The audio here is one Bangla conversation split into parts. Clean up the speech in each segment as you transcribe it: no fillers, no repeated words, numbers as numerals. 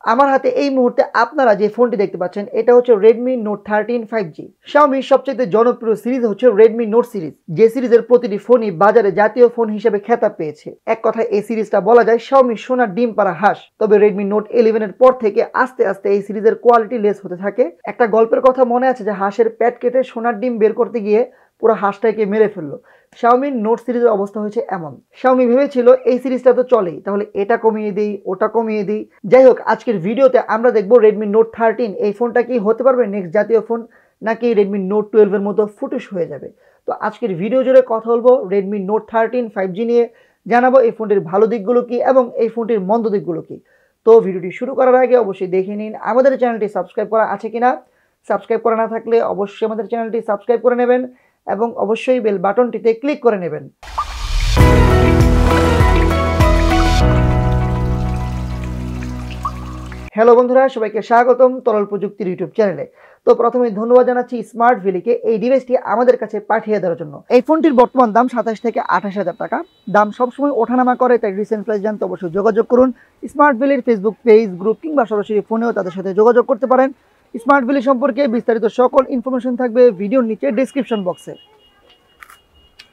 আমার হাতে এই মুহূর্তে আপনারা যে ফোনটি দেখতে পাচ্ছেন এটা হচ্ছে Redmi Note 13 5G। Xiaomi সবচেয়ে জনপ্রিয় সিরিজ হচ্ছে Redmi Note সিরিজ, যে সিরিজের প্রতিটি ফোনই বাজারে জাতীয় ফোন হিসেবে খেতাব পেয়েছে। এক কথায় এই সিরিজটা বলা যায় Xiaomi সোনার ডিম পাড়া হাঁস। তবে Redmi Note 11 এর পর থেকে আস্তে আস্তে এই সিরিজের কোয়ালিটি লেস হতে থাকে। একটা গল্পের কথা মনে আছে যে হাঁসের পেট কেটে সোনার ডিম বের করতে গিয়ে পুরো হাঁসটাকে মেরে ফেললো। Xiaomi Note সিরিজের অবস্থা হয়েছে এমন। Xiaomi ভেবেছিল এই সিরিজটা তো চলেই, তাহলে এটা কমিয়ে দিই ওটা কমিয়ে দিই। যাই হোক, আজকের ভিডিওতে আমরা দেখব Redmi Note 13 এই ফোনটা কি হতে পারবে নেক্সট জাতীয় ফোন, নাকি Redmi Note 12 এর মতো ফুটুস হয়ে যাবে। তো আজকের ভিডিও জুড়ে কথা বলবো Redmi Note 13 5G নিয়ে, জানাবো এই ফোনটির ভালো দিকগুলো কি এবং এই ফোনটির মন্দ দিকগুলো কি। তো ভিডিওটি শুরু করার আগে অবশ্যই দেখে নিন আমাদের চ্যানেলটি সাবস্ক্রাইব করা আছে কিনা। সাবস্ক্রাইব করা না থাকলে অবশ্যই আমাদের চ্যানেলটি সাবস্ক্রাইব করে নেবেন এবং অবশ্যই বেল বাটনটিতে ক্লিক করে নেবেন। হ্যালো বন্ধুরা, সবাইকে স্বাগতম তরল প্রযুক্তির ইউটিউব চ্যানেলে। তো প্রথমে ধন্যবাদ জানাচ্ছি স্মার্ট ভ্যালিকে এই ডিভাইসটি আমাদের কাছে পাঠিয়ে দেওয়ার জন্য। এই ফোনটির বর্তমান দাম 27 থেকে 28,000 টাকা। দাম সবসময় ওঠানামা করে, তাই রিসেন্ট প্রাইস জানতে অবশ্যই যোগাযোগ করুন। স্মার্ট ভ্যালির ফেসবুক পেজ, গ্রুপ কিংবা সরাসরি ফোনেও তাদের সাথে যোগাযোগ করতে পারেন। স্মার্ট ভ্যালি সম্পর্কে বিস্তারিত সকল ইনফরমেশন থাকবে ভিডিওর নিচে ডেসক্রিপশন বক্সে।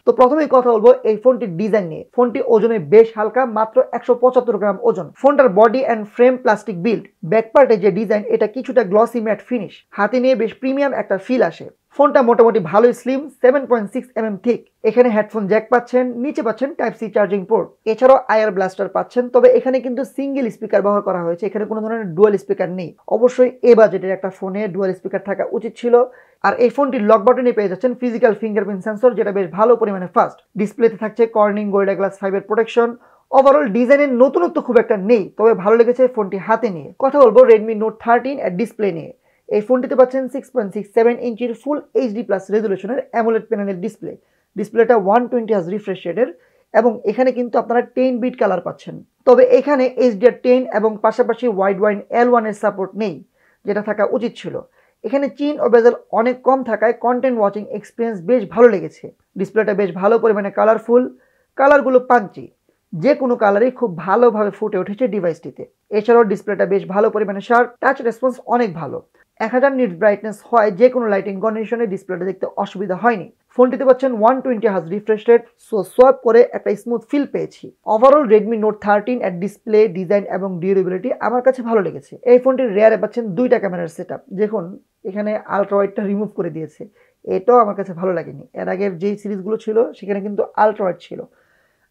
তো প্রথমেই কথা বলবো এই ফোনটির ডিজাইন নিয়ে। ফোনটি ওজনে বেশ হালকা, মাত্র 175 গ্রাম ওজন। ফোনটার body and frame plastic build. Back পার্টে যে ডিজাইন এটা কিছুটা গ্লসি ম্যাট ফিনিশ, হাতে নিয়ে বেশ প্রিমিয়াম একটা ফিল আসে। ফোনটা মোটামুটি ভালোই স্লিম, 7.6 mm থিক। এখানে হেডফোন জ্যাক পাচ্ছেন, নিচে পাচ্ছেন টাইপ সি চার্জিং পোর্ট, এছাড়াও আয়ার ব্লাস্টার পাচ্ছেন। তবে এখানে কিন্তু সিঙ্গেল স্পিকার ব্যবহার করা হয়েছে, এখানে কোনো ধরনের ডুয়াল স্পিকার নেই। অবশ্যই এ বাজেটের একটা ফোনে ডুয়াল স্পিকার থাকা উচিত ছিল। আর এই ফোনটির লক বাটনে পেয়ে যাচ্ছেন ফিজিক্যাল ফিঙ্গারপ্রিন্ট সেন্সর, যেটা বেশ ভালো পরিমাণে ফাস্ট। ডিসপ্লেতে থাকছে কর্নিং গোরিলা গ্লাস 5 এর প্রোটেকশন। ওভারঅল ডিজাইনের নতুনত্ব খুব একটা নেই, তবে ভালো লেগেছে ফোনটি হাতে নিয়ে। কথা বলবো Redmi Note 13 এর ডিসপ্লে নিয়ে। এই ফোনটিতে পাচ্ছেন 6.67 ইঞ্চির ফুল এইচডি প্লাস রেজুলেশনের AMOLED প্যানেলের ডিসপ্লে। ডিসপ্লেটা 120 হার্জ রিফ্রেশ রেটের এবং এখানে কিন্তু আপনারা 10 বিট কালার পাচ্ছেন। তবে এখানে HDR10 এবং পাশাপাশি ওয়াইড ওয়াইন L1 এর সাপোর্ট নেই, যেটা থাকা উচিত ছিল। এখানে চিন ও বেজেল অনেক কম থাকায় কন্টেন্ট ওয়াচিং এক্সপিরিয়েন্স বেশ ভালো লেগেছে। ডিসপ্লেটা বেশ ভালো পরিমাণে কালারফুল, কালারগুলো পাঞ্চি, যে কোনো কালারই খুব ভালোভাবে ফুটে উঠেছে ডিভাইসটিতে। এছাড়াও ডিসপ্লেটা বেশ ভালো পরিমাণে শার্প, টাচ রেসপন্স অনেক ভালো। 1000 নিটস ব্রাইটনেস হয় যে কোনো লাইটিং কন্ডিশনে ডিসপ্লেটা দেখতে অসুবিধা হয়নি। ফোনটিতে পাচ্ছেন 120 hertz refresh rate, so swap করে একটা স্মুথ ফিল পেয়েছি। ওভারঅল Redmi Note 13 এর ডিসপ্লে, ডিজাইন এবং ডিউরেবিলিটি আমার কাছে ভালো লেগেছে। এই ফোনটির রেয়ারে পাচ্ছেন 2টা ক্যামেরার সেটআপ, দেখুন এখানে আলট্রা ওয়াইডটা রিমুভ করে দিয়েছে, এটাও আমার কাছে ভালো লাগেনি। এর আগের যেই সিরিজগুলো ছিল সেখানে কিন্তু আলট্রা ওয়াইড ছিল।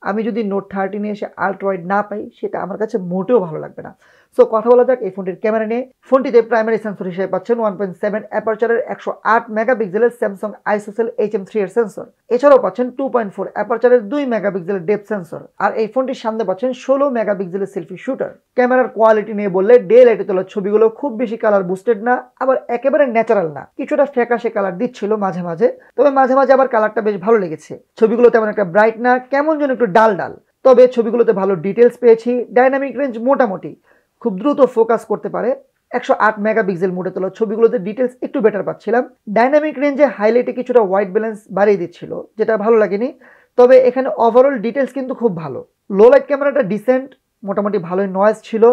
আমি যদি Note 13 এ এসে আলট্রা ওয়াইড না পাই, সেটা আমার কাছে মোটেও ভালো লাগবে না। সো কথা বলা যাক এই ফোনটির ক্যামেরা নিয়ে। ফোনটিতে প্রাইমারি সেন্সর হিসেবে পাচ্ছেন 1.7 অ্যাপারচারের 108 মেগাপিক্সেলের স্যামসাং আইসোসেল HM3 এর সেন্সর। এছাড়াও পাচ্ছেন 2.4 অ্যাপারচারের 2 মেগাপিক্সেলের ডেপথ সেন্সর। আর এই ফোনটির সামনে পাচ্ছেন 16 মেগাপিক্সেলের সেলফি শুটার। ক্যামেরার কোয়ালিটি নিয়ে বললে ডে লাইটে তোলা ছবিগুলো খুব বেশি কালার বুস্টেড না, আবার একেবারে ন্যাচারাল না, কিছুটা ফ্যাকাশে কালার দিচ্ছিল মাঝে মাঝে। তবে মাঝে মাঝে আবার কালারটা বেশ ভালো লেগেছে। ছবিগুলো তেমন একটা ব্রাইট না, কেমন যেন একটু ডাল ডাল। তবে ছবিগুলোতে ভালো ডিটেলস পেয়েছি। ডাইনামিক রেঞ্জ মোটামুটি, খুব দ্রুত ফোকাস করতে পারে। 108 মেগাপিক্সেল মোডে তোলা ছবিগুলোতে ডিটেলস একটু বেটার পাচ্ছিলাম। ডাইনামিক রেঞ্জে হাইলাইটে কিছুটা হোয়াইট ব্যালেন্স বাড়িয়ে দিচ্ছিল, যেটা ভালো লাগেনি। তবে এখানে ওভারঅল ডিটেলস কিন্তু খুব ভালো। লো লাইট ক্যামেরাটা ডিসেন্ট, মোটামুটি ভালোই নয়েজ ছিল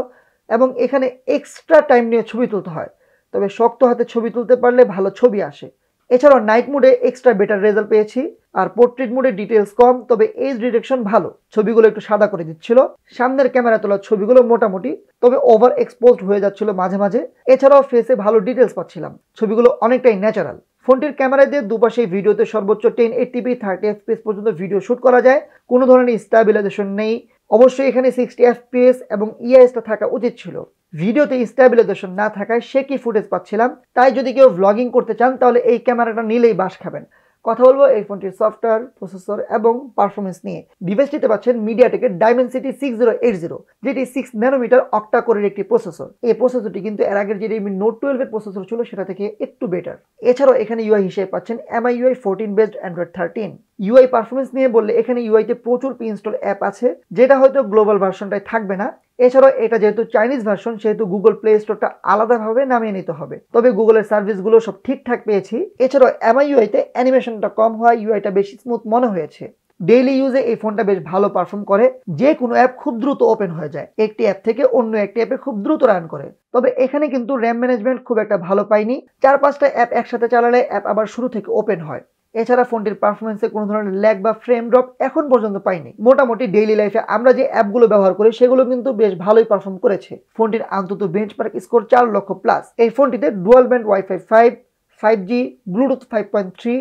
এবং এখানে এক্সট্রা টাইম নিয়ে ছবি তুলতে হয়, তবে শক্ত হাতে ছবি তুলতে পারলে ভালো ছবি আসে। এছাড়াও নাইট মোডে এক্সট্রা বেটার রেজাল্ট পেয়েছি। আর পোর্ট্রেট মোডে ডিটেলস কম, তবে এজ ডিটেকশন ভালো, ছবিগুলো একটু সাদা করে দিচ্ছিল। সামনের ক্যামেরা তোলা ছবিগুলো মোটামুটি, তবে ওভার এক্সপোজড হয়ে যাচ্ছিল মাঝে মাঝে। এছাড়াও ফেসে ভালো ডিটেলস পাচ্ছিলাম, ছবিগুলো অনেকটাই ন্যাচারাল। ফোনটির ক্যামেরা দিয়ে দুপাশে ভিডিওতে সর্বোচ্চ 1080p 30 fps পর্যন্ত ভিডিও শুট করা যায়, কোনো ধরনের স্টেবিলাইজেশন নেই। অবশ্যই এখানে 60 fps এবং ইআইএসটা থাকা উচিত ছিল। ভিডিওতে স্টেবিলাইজেশন না থাকায় শেকি ফুটেজ পাচ্ছিলাম, তাই যদি কেউ ভ্লগিং করতে চান তাহলে এই ক্যামেরাটা নিলেই বাস খাবেন। কথা বলবো এই ফোনটির সফটওয়্যার, প্রসেসর এবং পারফরমেন্স নিয়ে। ডিভাইসটিতে পাচ্ছেন মিডিয়াটেকের Dimensity 6080, যেটি 6 ন্যানোমিটার অক্টা কোরের একটি প্রসেসর। এই প্রসেসরটি কিন্তু এর আগের যে Redmi Note 12 এর প্রসেসর ছিল সেটা থেকে একটু বেটার। এছাড়াও এখানে ইউআই হিসেবে পাচ্ছেন MIUI 14 based Android 13। UI performance নিয়ে বললে এখানে ইউআইতে প্রচুর প্রি-ইনস্টল অ্যাপ আছে, যেটা হয়তো গ্লোবাল ভার্সনটায় থাকবে না। এছাড়াও এটা যেহেতু চাইনিজ ভার্সন, সেহেতু গুগল প্লে স্টোরটা আলাদাভাবে নামিয়ে নিতে হবে। তবে গুগলের সার্ভিসগুলো সব ঠিকঠাক পেয়েছি। এছাড়াও MIUI তে অ্যানিমেশনটা কম হওয়ায় ইউআইটা বেশি স্মুথ মনে হয়েছে। ডেইলি ইউজে এই ফোনটা বেশ ভালো পারফর্ম করে, যে কোনো অ্যাপ খুব দ্রুত ওপেন হয়ে যায়, একটি অ্যাপ থেকে অন্য একটি অ্যাপে খুব দ্রুত রান করে। তবে এখানে কিন্তু র্যাম ম্যানেজমেন্ট খুব একটা ভালো পাইনি, 4-5টা অ্যাপ একসাথে চালালে অ্যাপ আবার শুরু থেকে ওপেন হয়। এছাড়া ফোনটির পারফরমেন্সে কোনো ধরনের ল্যাগ বা ফ্রেম ড্রপ এখন পর্যন্ত পাইনি। মোটামুটি ডেইলি লাইফে আমরা যে অ্যাপগুলো ব্যবহার করি সেগুলো কিন্তু বেশ ভালোই পারফর্ম করেছে। ফোনটির অন্তত বেঞ্চমার্ক স্কোর 4 লক্ষ প্লাস। এই ফোনটিতে dual band wifi 5, 5G, bluetooth 5.3,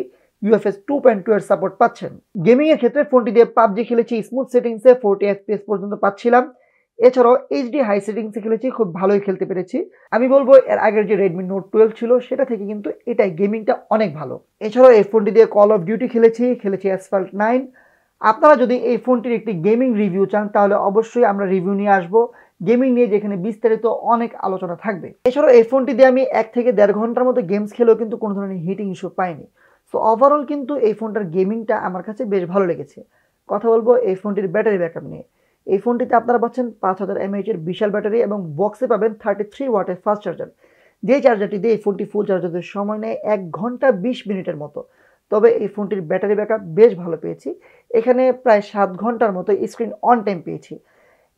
UFS 2.2 এর সাপোর্ট পাচ্ছেন। গেমিং এর ক্ষেত্রে ফোনটি দিয়ে পাবজি খেলেছি স্মুথ সেটিংসে 40 FPS পর্যন্ত পাচ্ছিলাম। এছাড়াও এইচডি হাই সেটিংসে খেলেছি, খুব ভালোই খেলতে পেরেছি। আমি বলবো এর আগের যে রেডমি নোট 12 ছিল সেটা থেকে কিন্তু এটাই গেমিংটা অনেক ভালো। এছাড়াও এই ফোনটি দিয়ে কল অফ ডিউটি খেলেছি অ্যাসফল্ট 9। আপনারা যদি এই ফোনটির একটি গেমিং রিভিউ চান তাহলে অবশ্যই আমরা রিভিউ নিয়ে আসবো গেমিং নিয়ে, যেখানে বিস্তারিত অনেক আলোচনা থাকবে। এছাড়াও এই ফোনটি দিয়ে আমি 1 থেকে 1.5 ঘন্টার মতো গেমস খেলেও কিন্তু কোনো ধরনের হিটিং ইস্যু পাইনি। সো ওভারঅল কিন্তু এই ফোনটার গেমিংটা আমার কাছে বেশ ভালো লেগেছে। কথা বলবো এই ফোনটির ব্যাটারি ব্যাকআপ নিয়ে। এই ফোনটিতে আপনারা পাচ্ছেন 5000 mAh এর বিশাল ব্যাটারি এবং বক্সে পাবেন 33 ওয়াটের ফাস্ট চার্জার। যে চার্জারটি দিয়ে এই ফোনটি ফুল চার্জ হতে সময় নেয় 1 ঘন্টা 20 মিনিটের মতো। তবে এই ফোনটির ব্যাটারি ব্যাকআপ বেশ ভালো পেয়েছি, এখানে প্রায় 7 ঘন্টার মতো স্ক্রিন অন টাইম পেয়েছি।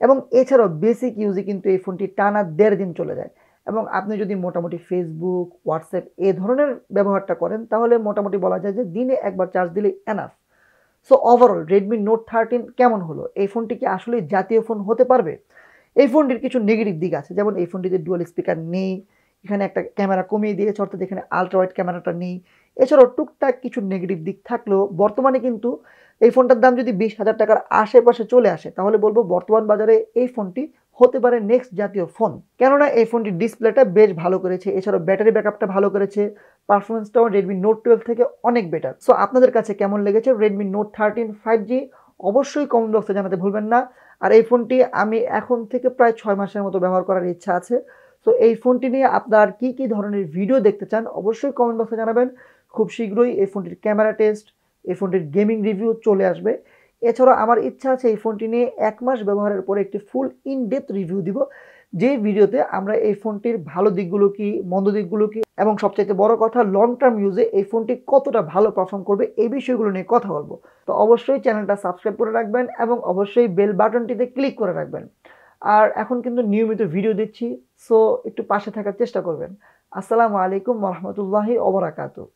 এবং এছাড়াও বেসিক ইউজে কিন্তু এই ফোনটি টানা 1.5 দিন চলে যায়। এবং আপনি যদি মোটামুটি ফেসবুক, হোয়াটসঅ্যাপ এ ধরনের ব্যবহারটা করেন তাহলে মোটামুটি বলা যায় যে দিনে একবার চার্জ দিলে enough. So overall Redmi note 13 কেমন হলো? এই ফোনটি কি আসলে জাতীয় ফোন হতে পারবে? এই ফোনটির কিছু নেগেটিভ দিক আছে, যেমন এই ফোনটিতে ডুয়াল স্পিকার নেই, এখানে একটা ক্যামেরা কমিয়ে দিয়েছে অর্থাৎ এখানে আলট্রা ওয়াইড ক্যামেরাটা নেই। এছাড়াও টুকটাক কিছু নেগেটিভ দিক থাকলেও বর্তমানে কিন্তু এই ফোনটার দাম যদি 20,000 টাকার আশেপাশে চলে আসে তাহলে বলবো বর্তমান বাজারে এই ফোনটি হতে পারে নেক্সট জাতীয় ফোন। কেননা এই ফোনটির ডিসপ্লেটা বেশ ভালো করেছে, এছাড়াও ব্যাটারি ব্যাকআপটা ভালো করেছে, পারফরমেন্সটাও রেডমি নোট 12 থেকে অনেক বেটার। সো আপনাদের কাছে কেমন লেগেছে রেডমি নোট 13 5G অবশ্যই কমেন্ট বক্সে জানাতে ভুলবেন না। আর এই ফোনটি আমি এখন থেকে প্রায় 6 মাসের মতো ব্যবহার করার ইচ্ছা আছে। তো এই ফোনটি নিয়ে আপনার কি ধরনের ভিডিও দেখতে চান অবশ্যই কমেন্ট বক্সে জানাবেন। খুব শীঘ্রই এই ফোনটির ক্যামেরা টেস্ট, এই ফোনটির গেমিং রিভিউ চলে আসবে। এছাড়াও আমার ইচ্ছা আছে এই ফোনটি নিয়ে 1 মাস ব্যবহারের পরে একটি ফুল ইন ডেপথ রিভিউ দিব, যে ভিডিওতে আমরা এই ফোনটির ভালো দিকগুলো কি, মন্দ দিকগুলো কি, এবং সবচাইতে বড় কথা লং টার্ম ইউজে এই ফোনটি কতটা ভালো পারফর্ম করবে এই বিষয়গুলো নিয়ে কথা বলবো। তো অবশ্যই চ্যানেলটা সাবস্ক্রাইব করে রাখবেন এবং অবশ্যই বেল বাটনটিতে ক্লিক করে রাখবেন। আর এখন কিন্তু নিয়মিত ভিডিও দিচ্ছি, সো একটু পাশে থাকার চেষ্টা করবেন। আসসালামু আলাইকুম ওয়া রাহমাতুল্লাহি ওয়া বারাকাতুহু।